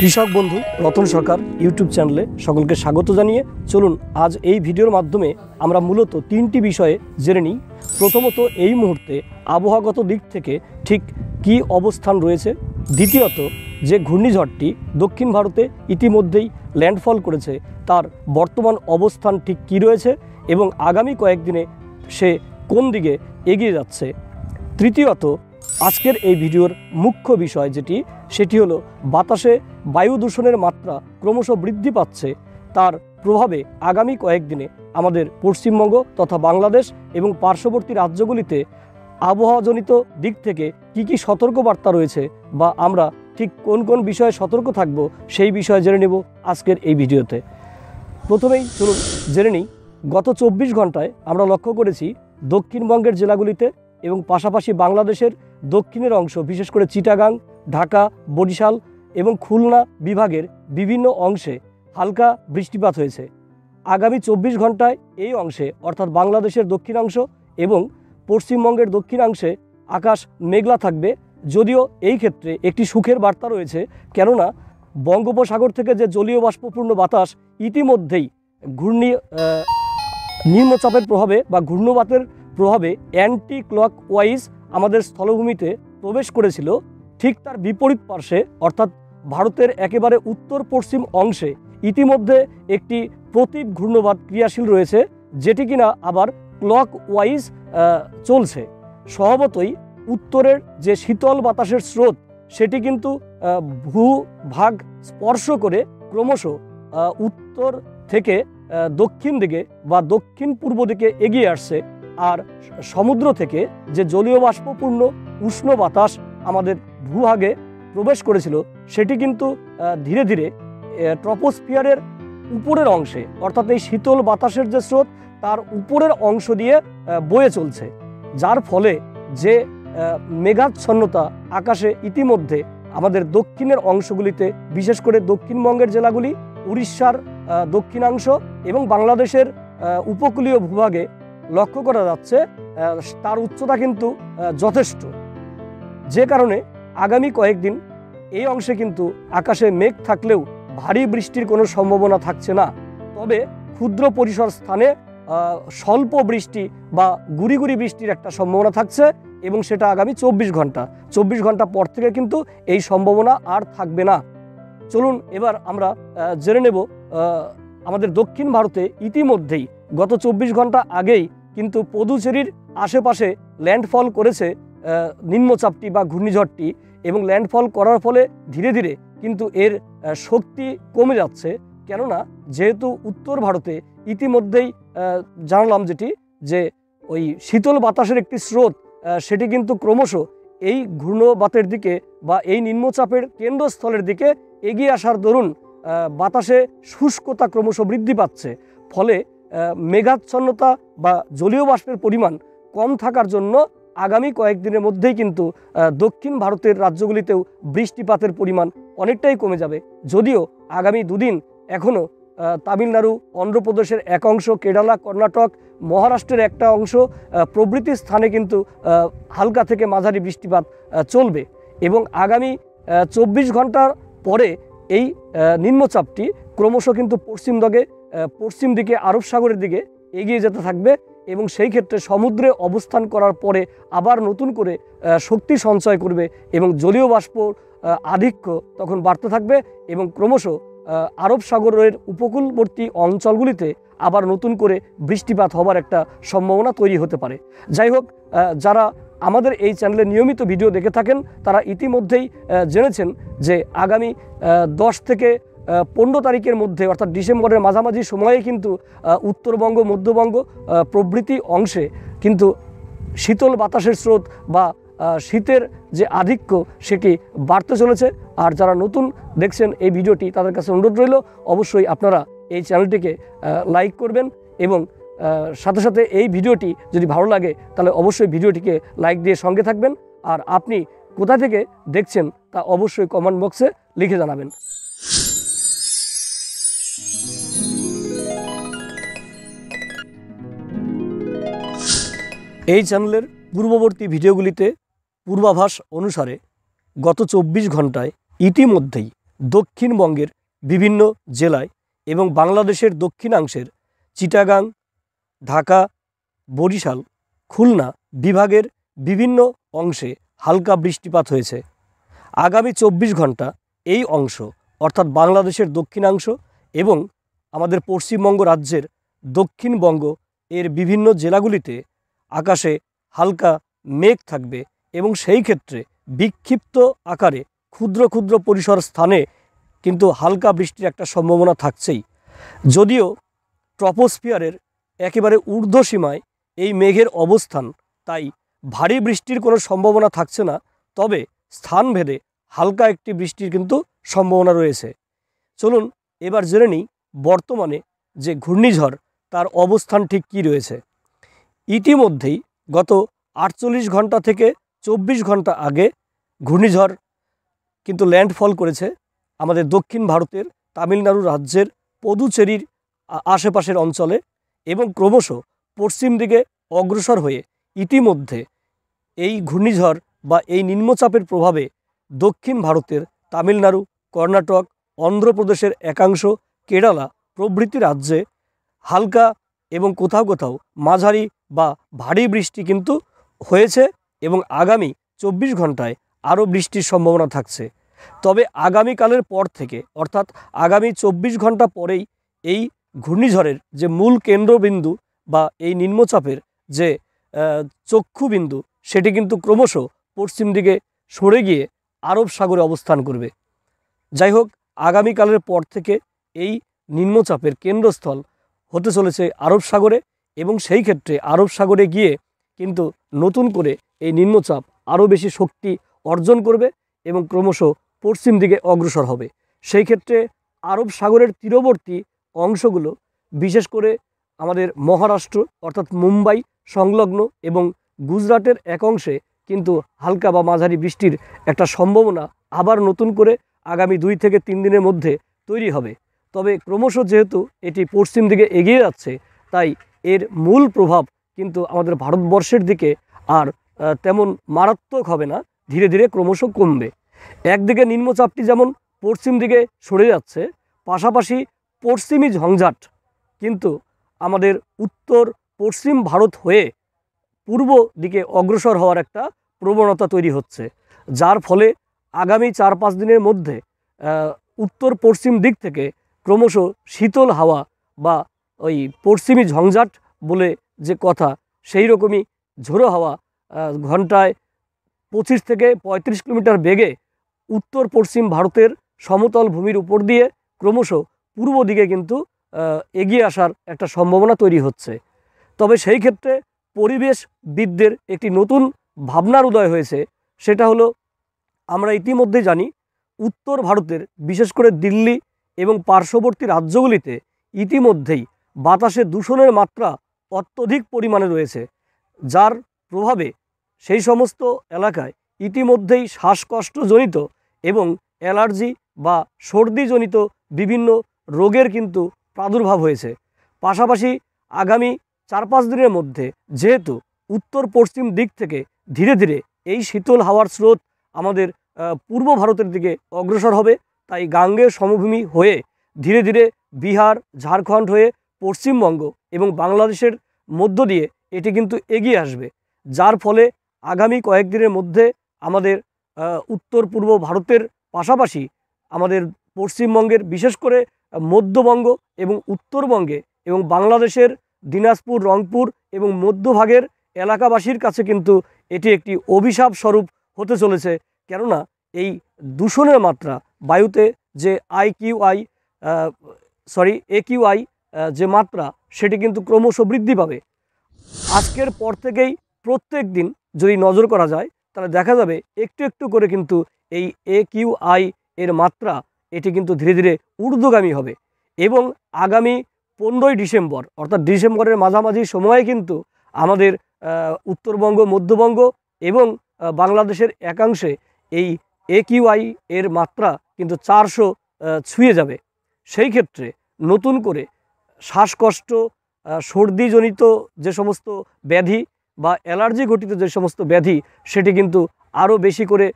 কৃষক বন্ধু রতন সরকার ইউটিউব চ্যানেলে সকলকে স্বাগত জানিয়ে চলুন আজ এই ভিডিওর মাধ্যমে আমরা মূলত তিনটি বিষয়ে জেনে নিই। প্রথমত, এই মুহূর্তে আবহাওয়াগত দিক থেকে ঠিক কী অবস্থান রয়েছে। দ্বিতীয়ত, যে ঘূর্ণিঝড়টি দক্ষিণ ভারতে ইতিমধ্যেই ল্যান্ডফল করেছে তার বর্তমান অবস্থান ঠিক কী রয়েছে এবং আগামী কয়েকদিনে সে কোন দিকে এগিয়ে যাচ্ছে। তৃতীয়ত, আজকের এই ভিডিওর মুখ্য বিষয় সেটি হলো বাতাসে বায়ু দূষণের মাত্রা ক্রমশ বৃদ্ধি পাচ্ছে, তার প্রভাবে আগামী কয়েকদিনে আমাদের পশ্চিমবঙ্গ তথা বাংলাদেশ এবং পার্শ্ববর্তী রাজ্যগুলিতে আবহাওয়াজনিত দিক থেকে কী সতর্কবার্তা রয়েছে বা আমরা ঠিক কোন কোন বিষয়ে সতর্ক থাকব সেই বিষয়ে জেনে নেব আজকের এই ভিডিওতে। প্রথমেই চলুন জেনে নিই, গত 24 ঘন্টায় আমরা লক্ষ্য করেছি দক্ষিণবঙ্গের জেলাগুলিতে এবং পাশাপাশি বাংলাদেশের দক্ষিণের অংশ বিশেষ করে চিটাগাং, ঢাকা, বরিশাল এবং খুলনা বিভাগের বিভিন্ন অংশে হালকা বৃষ্টিপাত হয়েছে। আগামী 24 ঘন্টায় এই অংশে অর্থাৎ বাংলাদেশের দক্ষিণাংশ এবং পশ্চিমবঙ্গের দক্ষিণাংশে আকাশ মেঘলা থাকবে। যদিও এই ক্ষেত্রে একটি সুখের বার্তা রয়েছে, কেননা বঙ্গোপসাগর থেকে যে জলীয় বাষ্পপূর্ণ বাতাস ইতিমধ্যেই নিম্নচাপের প্রভাবে বা ঘূর্ণবাতের প্রভাবে অ্যান্টি ক্লক ওয়াইজ আমাদের স্থলভূমিতে প্রবেশ করেছিল, ঠিক তার বিপরীত পার্শ্বে অর্থাৎ ভারতের একেবারে উত্তর পশ্চিম অংশে ইতিমধ্যে একটি প্রতীপ ঘূর্ণবাত ক্রিয়াশীল রয়েছে, যেটি কিনা আবার ক্লক ওয়াইজ চলছে। স্বভাবতই উত্তরের যে শীতল বাতাসের স্রোত সেটি কিন্তু ভূভাগ স্পর্শ করে ক্রমশ উত্তর থেকে দক্ষিণ দিকে বা দক্ষিণ পূর্ব দিকে এগিয়ে আসছে। আর সমুদ্র থেকে যে জলীয় বাষ্পপূর্ণ উষ্ণ বাতাস আমাদের ভূভাগে প্রবেশ করেছিল সেটি কিন্তু ধীরে ধীরে ট্রপোস্ফিয়ারের উপরের অংশে অর্থাৎ এই শীতল বাতাসের যে স্রোত তার উপরের অংশ দিয়ে বয়ে চলছে, যার ফলে যে মেঘাচ্ছন্নতা আকাশে ইতিমধ্যে আমাদের দক্ষিণের অংশগুলিতে বিশেষ করে দক্ষিণবঙ্গের জেলাগুলি, উড়িষ্যার দক্ষিণাংশ এবং বাংলাদেশের উপকূলীয় ভূভাগে লক্ষ্য করা যাচ্ছে, তার উচ্চতা কিন্তু যথেষ্ট। যে কারণে আগামী কয়েকদিন এই অংশে কিন্তু আকাশে মেঘ থাকলেও ভারী বৃষ্টির কোনো সম্ভাবনা থাকছে না। তবে ক্ষুদ্র পরিসর স্থানে স্বল্প বৃষ্টি বা গুড়ি গুড়ি বৃষ্টির একটা সম্ভাবনা থাকছে এবং সেটা আগামী 24 ঘন্টা পর থেকে কিন্তু এই সম্ভাবনা আর থাকবে না। চলুন এবার আমরা জেনে নেব, আমাদের দক্ষিণ ভারতে ইতিমধ্যেই গত 24 ঘন্টা আগেই কিন্তু পদুচেরির আশেপাশে ল্যান্ডফল করেছে নিম্নচাপটি বা ঘূর্ণিঝড়টি, এবং ল্যান্ডফল করার ফলে ধীরে ধীরে কিন্তু এর শক্তি কমে যাচ্ছে। কেননা যেহেতু উত্তর ভারতে ইতিমধ্যেই জানলাম যে ওই শীতল বাতাসের একটি স্রোত সেটি কিন্তু ক্রমশ এই ঘূর্ণবাতের দিকে বা এই নিম্নচাপের কেন্দ্রস্থলের দিকে এগিয়ে আসার দরুন বাতাসে শুষ্কতা ক্রমশ বৃদ্ধি পাচ্ছে। ফলে মেঘাচ্ছন্নতা বা জলীয় বাষ্পের পরিমাণ কম থাকার জন্য আগামী কয়েকদিনের মধ্যেই কিন্তু দক্ষিণ ভারতের রাজ্যগুলিতেও বৃষ্টিপাতের পরিমাণ অনেকটাই কমে যাবে। যদিও আগামী দুদিন এখনও তামিলনাড়ু, অন্ধ্রপ্রদেশের এক অংশ, কেরালা, কর্ণাটক, মহারাষ্ট্রের একটা অংশ প্রভৃতি স্থানে কিন্তু হালকা থেকে মাঝারি বৃষ্টিপাত চলবে এবং আগামী 24 ঘন্টার পরে এই নিম্নচাপটি ক্রমশ কিন্তু পশ্চিম দিকে আরব সাগরের দিকে এগিয়ে যেতে থাকবে এবং সেই ক্ষেত্রে সমুদ্রে অবস্থান করার পরে আবার নতুন করে শক্তি সঞ্চয় করবে এবং জলীয় বাষ্প আধিক্য তখন বাড়তে থাকবে এবং ক্রমশ আরব সাগরের উপকূলবর্তী অঞ্চলগুলিতে আবার নতুন করে বৃষ্টিপাত হবার একটা সম্ভাবনা তৈরি হতে পারে। যাই হোক, যারা আমাদের এই চ্যানেলে নিয়মিত ভিডিও দেখে থাকেন তারা ইতিমধ্যেই জেনেছেন যে আগামী 10 থেকে 15 তারিখের মধ্যে অর্থাৎ ডিসেম্বরের মাঝামাঝি সময়ে কিন্তু উত্তরবঙ্গ, মধ্যবঙ্গ প্রভৃতি অংশে কিন্তু শীতল বাতাসের স্রোত বা শীতের যে আধিক্য সেটি বাড়তে চলেছে। আর যারা নতুন দেখছেন এই ভিডিওটি তাদের কাছে অনুরোধ রইল অবশ্যই আপনারা এই চ্যানেলটিকে লাইক করবেন এবং সাথে সাথে এই ভিডিওটি যদি ভালো লাগে তাহলে অবশ্যই ভিডিওটিকে লাইক দিয়ে সঙ্গে থাকবেন। আর আপনি কোথা থেকে দেখছেন তা অবশ্যই কমেন্ট বক্সে লিখে জানাবেন। এই চ্যানেলের পূর্ববর্তী ভিডিওগুলিতে পূর্বাভাস অনুসারে গত 24 ঘন্টায় ইতিমধ্যেই দক্ষিণবঙ্গের বিভিন্ন জেলায় এবং বাংলাদেশের দক্ষিণাংশের চিটাগাং, ঢাকা, বরিশাল, খুলনা বিভাগের বিভিন্ন অংশে হালকা বৃষ্টিপাত হয়েছে। আগামী 24 ঘন্টা এই অংশ অর্থাৎ বাংলাদেশের দক্ষিণাংশ এবং আমাদের পশ্চিমবঙ্গ রাজ্যের দক্ষিণবঙ্গ এর বিভিন্ন জেলাগুলিতে আকাশে হালকা মেঘ থাকবে এবং সেই ক্ষেত্রে বিক্ষিপ্ত আকারে ক্ষুদ্র ক্ষুদ্র পরিসর স্থানে কিন্তু হালকা বৃষ্টির একটা সম্ভাবনা থাকছেই। যদিও ট্রপোস্ফিয়ারের একেবারে ঊর্ধ্বসীমায় এই মেঘের অবস্থান, তাই ভারী বৃষ্টির কোনো সম্ভাবনা থাকছে না, তবে স্থানভেদে হালকা একটি বৃষ্টির কিন্তু সম্ভাবনা রয়েছে। চলুন এবার জেনে নিই বর্তমানে যে ঘূর্ণিঝড় তার অবস্থান ঠিক কী রয়েছে। ইতিমধ্যেই গত 48 ঘন্টা থেকে 24 ঘন্টা আগে ঘূর্ণিঝড় কিন্তু ল্যান্ডফল করেছে আমাদের দক্ষিণ ভারতের তামিলনাড়ু রাজ্যের পুদুচেরির আশেপাশের অঞ্চলে এবং ক্রমশ পশ্চিম দিকে অগ্রসর হয়ে ইতিমধ্যে এই ঘূর্ণিঝড় বা এই নিম্নচাপের প্রভাবে দক্ষিণ ভারতের তামিলনাড়ু, কর্ণাটক, অন্ধ্রপ্রদেশের একাংশ, কেরালা প্রভৃতি রাজ্যে হালকা এবং কোথাও কোথাও মাঝারি বা ভারী বৃষ্টি কিন্তু হয়েছে এবং আগামী 24 ঘন্টায় আরও বৃষ্টির সম্ভাবনা থাকছে। তবে আগামীকালের পর থেকে অর্থাৎ আগামী 24 ঘন্টা পরেই এই ঘূর্ণিঝড়ের যে মূল কেন্দ্রবিন্দু বা এই নিম্নচাপের যে চক্ষুবিন্দু সেটি কিন্তু ক্রমশ পশ্চিম দিকে সরে গিয়ে আরব সাগরে অবস্থান করবে। যাই হোক, আগামীকালের পর থেকে এই নিম্নচাপের কেন্দ্রস্থল হতে চলেছে আরব সাগরে এবং সেই ক্ষেত্রে আরব সাগরে গিয়ে কিন্তু নতুন করে এই নিম্নচাপ আরও বেশি শক্তি অর্জন করবে এবং ক্রমশ পশ্চিম দিকে অগ্রসর হবে। সেই ক্ষেত্রে আরব সাগরের তীরবর্তী অংশগুলো বিশেষ করে আমাদের মহারাষ্ট্র অর্থাৎ মুম্বাই সংলগ্ন এবং গুজরাটের এক অংশে কিন্তু হালকা বা মাঝারি বৃষ্টির একটা সম্ভাবনা আবার নতুন করে আগামী 2 থেকে 3 দিনের মধ্যে তৈরি হবে। তবে ক্রমশ যেহেতু এটি পশ্চিম দিকে এগিয়ে যাচ্ছে, তাই এর মূল প্রভাব কিন্তু আমাদের ভারতবর্ষের দিকে আর তেমন মারাত্মক হবে না, ধীরে ধীরে ক্রমশ কমবে। একদিকে নিম্নচাপটি যেমন পশ্চিম দিকে সরে যাচ্ছে, পাশাপাশি পশ্চিমী ঝঞ্ঝাট কিন্তু আমাদের উত্তর পশ্চিম ভারত হয়ে পূর্ব দিকে অগ্রসর হওয়ার একটা প্রবণতা তৈরি হচ্ছে, যার ফলে আগামী 4-5 দিনের মধ্যে উত্তর পশ্চিম দিক থেকে ক্রমশ শীতল হাওয়া বা ওই পশ্চিমী ঝঞ্ঝাট বলে যে কথা, সেই রকমই ঝোড়ো হাওয়া ঘন্টায় 25 থেকে 35 কিলোমিটার বেগে উত্তর পশ্চিম ভারতের সমতল ভূমির উপর দিয়ে ক্রমশ পূর্ব দিকে কিন্তু এগিয়ে আসার একটা সম্ভাবনা তৈরি হচ্ছে। তবে সেই ক্ষেত্রে পরিবেশবিদদের একটি নতুন ভাবনার উদয় হয়েছে, সেটা হলো আমরা ইতিমধ্যে জানি উত্তর ভারতের বিশেষ করে দিল্লি এবং পার্শ্ববর্তী রাজ্যগুলিতে ইতিমধ্যেই বাতাসে দূষণের মাত্রা অত্যধিক পরিমাণে রয়েছে, যার প্রভাবে সেই সমস্ত এলাকায় ইতিমধ্যেই শ্বাসকষ্টজনিত এবং অ্যালার্জি বা সর্দিজনিত বিভিন্ন রোগের কিন্তু প্রাদুর্ভাব হয়েছে। পাশাপাশি আগামী 4-5 দিনের মধ্যে যেহেতু উত্তর পশ্চিম দিক থেকে ধীরে ধীরে এই শীতল হাওয়ার স্রোত আমাদের পূর্ব ভারতের দিকে অগ্রসর হবে, তাই গাঙ্গেয় সমভূমি হয়ে ধীরে ধীরে বিহার, ঝাড়খণ্ড হয়ে পশ্চিমবঙ্গ এবং বাংলাদেশের মধ্য দিয়ে এটি কিন্তু এগিয়ে আসবে, যার ফলে আগামী কয়েকদিনের মধ্যে আমাদের উত্তর পূর্ব ভারতের পাশাপাশি আমাদের পশ্চিমবঙ্গের বিশেষ করে মধ্যবঙ্গ এবং উত্তরবঙ্গে এবং বাংলাদেশের দিনাজপুর, রংপুর এবং মধ্যভাগের এলাকাবাসীর কাছে কিন্তু এটি একটি অভিশাপ স্বরূপ হতে চলেছে। কেননা এই দূষণের মাত্রা বায়ুতে যে AQI যে মাত্রা সেটি কিন্তু ক্রমশ বৃদ্ধি পাবে। আজকের পর থেকেই প্রত্যেক দিন যদি নজর করা যায় তাহলে দেখা যাবে একটু একটু করে কিন্তু এই AQI এর মাত্রা এটি কিন্তু ধীরে ধীরে ঊর্ধ্বগামী হবে এবং আগামী 15ই ডিসেম্বর অর্থাৎ ডিসেম্বরের মাঝামাঝি সময়ে কিন্তু আমাদের উত্তরবঙ্গ, মধ্যবঙ্গ এবং বাংলাদেশের একাংশে এই AQI এর মাত্রা কিন্তু 400 ছুঁয়ে যাবে। সেই ক্ষেত্রে নতুন করে শ্বাসকষ্ট, সর্দিজনিত যে সমস্ত ব্যাধি বা অ্যালার্জি ঘটিত যে সমস্ত ব্যাধি সেটি কিন্তু আরও বেশি করে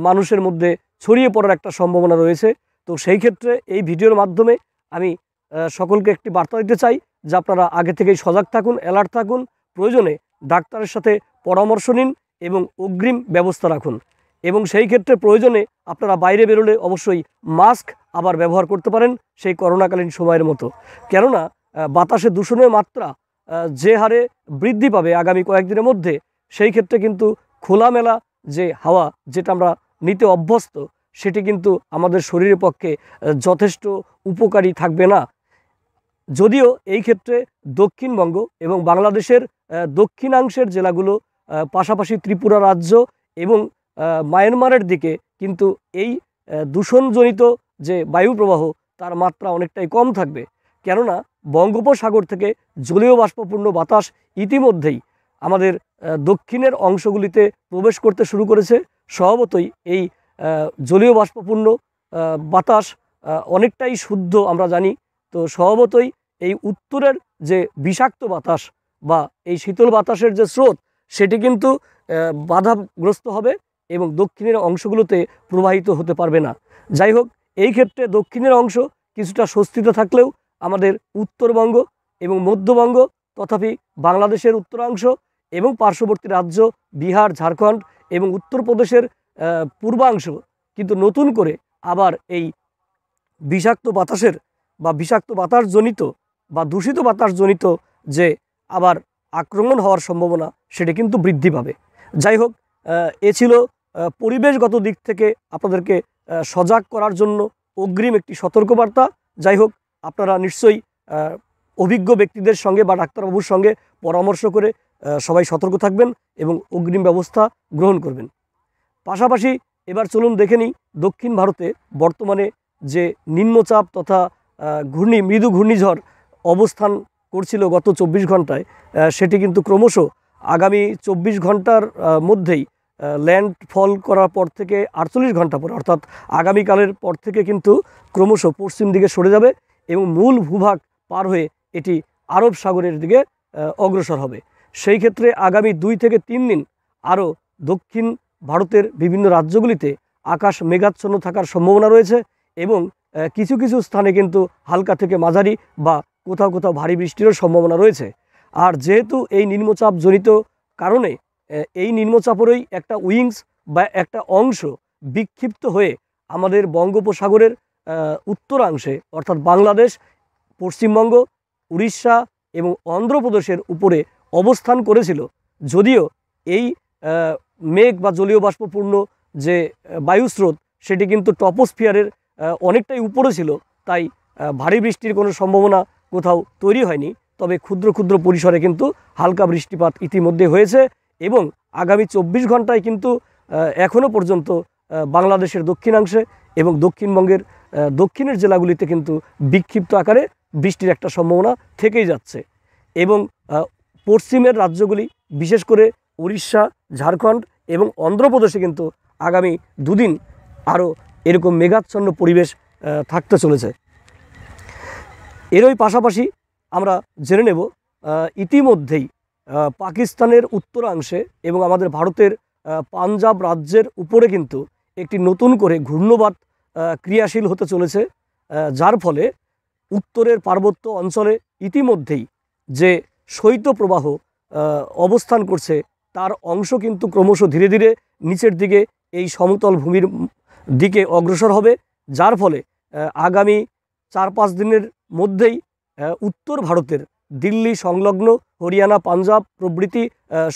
মানুষের মধ্যে ছড়িয়ে পড়ার একটা সম্ভাবনা রয়েছে। তো সেই ক্ষেত্রে এই ভিডিওর মাধ্যমে আমি সকলকে একটি বার্তা দিতে চাই যে আপনারা আগে থেকেই সজাগ থাকুন, অ্যালার্ট থাকুন, প্রয়োজনে ডাক্তারের সাথে পরামর্শ নিন এবং অগ্রিম ব্যবস্থা রাখুন। এবং সেই ক্ষেত্রে প্রয়োজনে আপনারা বাইরে বেরোলে অবশ্যই মাস্ক আবার ব্যবহার করতে পারেন সেই করোনাকালীন সময়ের মতো। কেননা বাতাসে দূষণের মাত্রা যে হারে বৃদ্ধি পাবে আগামী কয়েকদিনের মধ্যে, সেই ক্ষেত্রে কিন্তু খোলামেলা যে হাওয়া যেটা আমরা নিতে অভ্যস্ত সেটি কিন্তু আমাদের শরীরের পক্ষে যথেষ্ট উপকারী থাকবে না। যদিও এই ক্ষেত্রে দক্ষিণবঙ্গ এবং বাংলাদেশের দক্ষিণাংশের জেলাগুলো, পাশাপাশি ত্রিপুরা রাজ্য এবং মায়ানমারের দিকে কিন্তু এই দূষণজনিত যে বায়ু প্রবাহ তার মাত্রা অনেকটাই কম থাকবে। কেননা বঙ্গোপসাগর থেকে জলীয় বাষ্পপূর্ণ বাতাস ইতিমধ্যেই আমাদের দক্ষিণের অংশগুলিতে প্রবেশ করতে শুরু করেছে। স্বভাবতই এই জলীয় বাষ্পপূর্ণ বাতাস অনেকটাই শুদ্ধ আমরা জানি। তো স্বভাবতই এই উত্তরের যে বিষাক্ত বাতাস বা এই শীতল বাতাসের যে স্রোত সেটি কিন্তু বাধাগ্রস্ত হবে এবং দক্ষিণের অংশগুলোতে প্রবাহিত হতে পারবে না। যাই হোক, এই ক্ষেত্রে দক্ষিণের অংশ কিছুটা স্বস্তিতে থাকলেও আমাদের উত্তরবঙ্গ এবং মধ্যবঙ্গ তথাপি বাংলাদেশের উত্তরাংশ এবং পার্শ্ববর্তী রাজ্য বিহার, ঝাড়খণ্ড এবং উত্তরপ্রদেশের পূর্বাংশ কিন্তু নতুন করে আবার এই বিষাক্ত বাতাসের বা বিষাক্ত বাতাসজনিত বা দূষিত বাতাসজনিত যে আবার আক্রমণ হওয়ার সম্ভাবনা সেটি কিন্তু বৃদ্ধি পাবে। যাই হোক, এ ছিল পরিবেশগত দিক থেকে আপনাদেরকে সজাগ করার জন্য অগ্রিম একটি সতর্কবার্তা। যাই হোক, আপনারা নিশ্চয়ই অভিজ্ঞ ব্যক্তিদের সঙ্গে বা ডাক্তারবাবুর সঙ্গে পরামর্শ করে সবাই সতর্ক থাকবেন এবং অগ্রিম ব্যবস্থা গ্রহণ করবেন। পাশাপাশি এবার চলুন দেখে নিই দক্ষিণ ভারতে বর্তমানে যে নিম্নচাপ তথা মৃদু ঘূর্ণিঝড় অবস্থান করছিল গত 24 ঘন্টায়, সেটি কিন্তু ক্রমশ আগামী 24 ঘন্টার মধ্যেই ল্যান্ডফল করার পর থেকে 48 ঘন্টা পর অর্থাৎ আগামীকালের পর থেকে কিন্তু ক্রমশ পশ্চিম দিকে সরে যাবে এবং মূল ভূভাগ পার হয়ে এটি আরব সাগরের দিকে অগ্রসর হবে। সেই ক্ষেত্রে আগামী 2 থেকে 3 দিন আরও দক্ষিণ ভারতের বিভিন্ন রাজ্যগুলিতে আকাশ মেঘাচ্ছন্ন থাকার সম্ভাবনা রয়েছে এবং কিছু কিছু স্থানে কিন্তু হালকা থেকে মাঝারি বা কোথাও কোথাও ভারী বৃষ্টিরও সম্ভাবনা রয়েছে। আর যেহেতু এই নিম্নচাপজনিত কারণে এই নিম্নচাপেরই একটা উইংস বা একটা অংশ বিক্ষিপ্ত হয়ে আমাদের বঙ্গোপসাগরের উত্তরাংশে অর্থাৎ বাংলাদেশ, পশ্চিমবঙ্গ, উড়িষ্যা এবং অন্ধ্রপ্রদেশের উপরে অবস্থান করেছিল। যদিও এই মেঘ বা জলীয় বাষ্পপূর্ণ যে বায়ুস্রোত সেটি কিন্তু টপোস্ফিয়ারের অনেকটাই উপরে ছিল, তাই ভারী বৃষ্টির কোনো সম্ভাবনা কোথাও তৈরি হয়নি। তবে ক্ষুদ্র ক্ষুদ্র পরিসরে কিন্তু হালকা বৃষ্টিপাত ইতিমধ্যে হয়েছে এবং আগামী 24 ঘন্টায় কিন্তু এখনও পর্যন্ত বাংলাদেশের দক্ষিণাংশে এবং দক্ষিণবঙ্গের দক্ষিণের জেলাগুলিতে কিন্তু বিক্ষিপ্ত আকারে বৃষ্টির একটা সম্ভাবনা থেকেই যাচ্ছে। এবং পশ্চিমের রাজ্যগুলি বিশেষ করে উড়িষ্যা, ঝাড়খণ্ড এবং অন্ধ্রপ্রদেশে কিন্তু আগামী 2 দিন আরও এরকম মেঘাচ্ছন্ন পরিবেশ থাকতে চলেছে। এরই পাশাপাশি আমরা জেনে নেব ইতিমধ্যেই পাকিস্তানের উত্তরাংশে এবং আমাদের ভারতের পাঞ্জাব রাজ্যের উপরে কিন্তু একটি নতুন করে ঘূর্ণবাত ক্রিয়াশীল হতে চলেছে, যার ফলে উত্তরের পার্বত্য অঞ্চলে ইতিমধ্যেই যে শৈত্যপ্রবাহ অবস্থান করছে তার অংশ কিন্তু ক্রমশ ধীরে ধীরে নিচের দিকে এই সমতল ভূমির দিকে অগ্রসর হবে, যার ফলে আগামী 4-5 দিনের মধ্যেই উত্তর ভারতের দিল্লি সংলগ্ন হরিয়ানা, পাঞ্জাব প্রভৃতি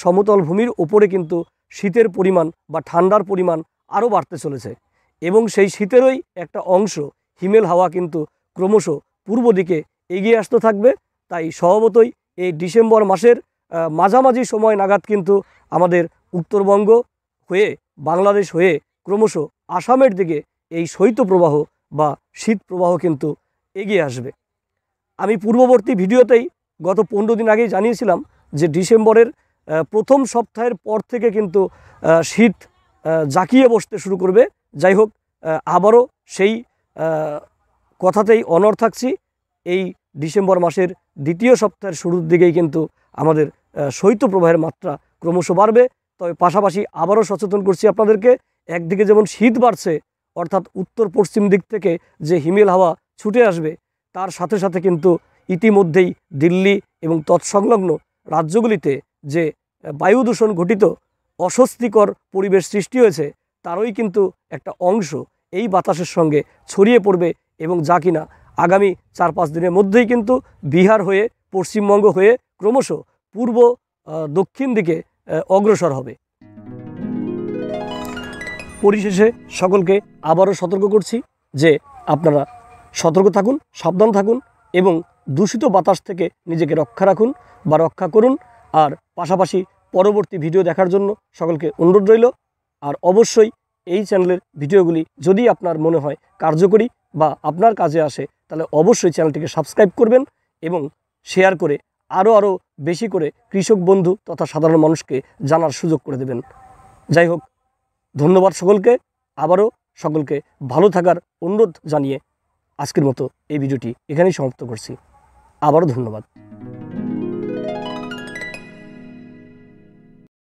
সমতল ভূমির ওপরে কিন্তু শীতের পরিমাণ বা ঠান্ডার পরিমাণ আরও বাড়তে চলেছে এবং সেই শীতেরই একটা অংশ হিমেল হাওয়া কিন্তু ক্রমশ পূর্ব দিকে এগিয়ে আসতে থাকবে। তাই স্বভাবতই এই ডিসেম্বর মাসের মাঝামাঝি সময় নাগাদ কিন্তু আমাদের উত্তরবঙ্গ হয়ে বাংলাদেশ হয়ে ক্রমশ আসামের দিকে এই শৈত্যপ্রবাহ বা শীত প্রবাহ কিন্তু এগিয়ে আসবে। আমি পূর্ববর্তী ভিডিওতেই গত 15 দিন আগেই জানিয়েছিলাম যে ডিসেম্বরের প্রথম সপ্তাহের পর থেকে কিন্তু শীত জাঁকিয়ে বসতে শুরু করবে। যাই হোক, আবারও সেই কথাতেই অনড় থাকছি। এই ডিসেম্বর মাসের দ্বিতীয় সপ্তাহের শুরুর দিকেই কিন্তু আমাদের শৈত্যপ্রবাহের মাত্রা ক্রমশ বাড়বে। তবে পাশাপাশি আবারও সচেতন করছি আপনাদেরকে, একদিকে যেমন শীত বাড়ছে অর্থাৎ উত্তর পশ্চিম দিক থেকে যে হিমেল হাওয়া ছুটে আসবে, তার সাথে সাথে কিন্তু ইতিমধ্যেই দিল্লি এবং তৎসংলগ্ন রাজ্যগুলিতে যে বায়ু দূষণ ঘটিত অস্বস্তিকর পরিবেশ সৃষ্টি হয়েছে, তারই কিন্তু একটা অংশ এই বাতাসের সঙ্গে ছড়িয়ে পড়বে এবং যা কিনা আগামী 4-5 দিনের মধ্যেই কিন্তু বিহার হয়ে পশ্চিমবঙ্গ হয়ে ক্রমশ পূর্ব দক্ষিণ দিকে অগ্রসর হবে। পরিশেষে সকলকে আবারও সতর্ক করছি যে আপনারা সতর্ক থাকুন, সাবধান থাকুন এবং দূষিত বাতাস থেকে নিজেকে রক্ষা করুন। আর পাশাপাশি পরবর্তী ভিডিও দেখার জন্য সকলকে অনুরোধ রইল। আর অবশ্যই এই চ্যানেলের ভিডিওগুলি যদি আপনার মনে হয় কার্যকরী বা আপনার কাজে আসে, তাহলে অবশ্যই চ্যানেলটিকে সাবস্ক্রাইব করবেন এবং শেয়ার করে আরও বেশি করে কৃষক বন্ধু তথা সাধারণ মানুষকে জানার সুযোগ করে দেবেন। যাই হোক, ধন্যবাদ সকলকে। আবারও সকলকে ভালো থাকার অনুরোধ জানিয়ে আজকের মতো এই ভিডিওটি এখানেই সমাপ্ত করছি। আবারও ধন্যবাদ।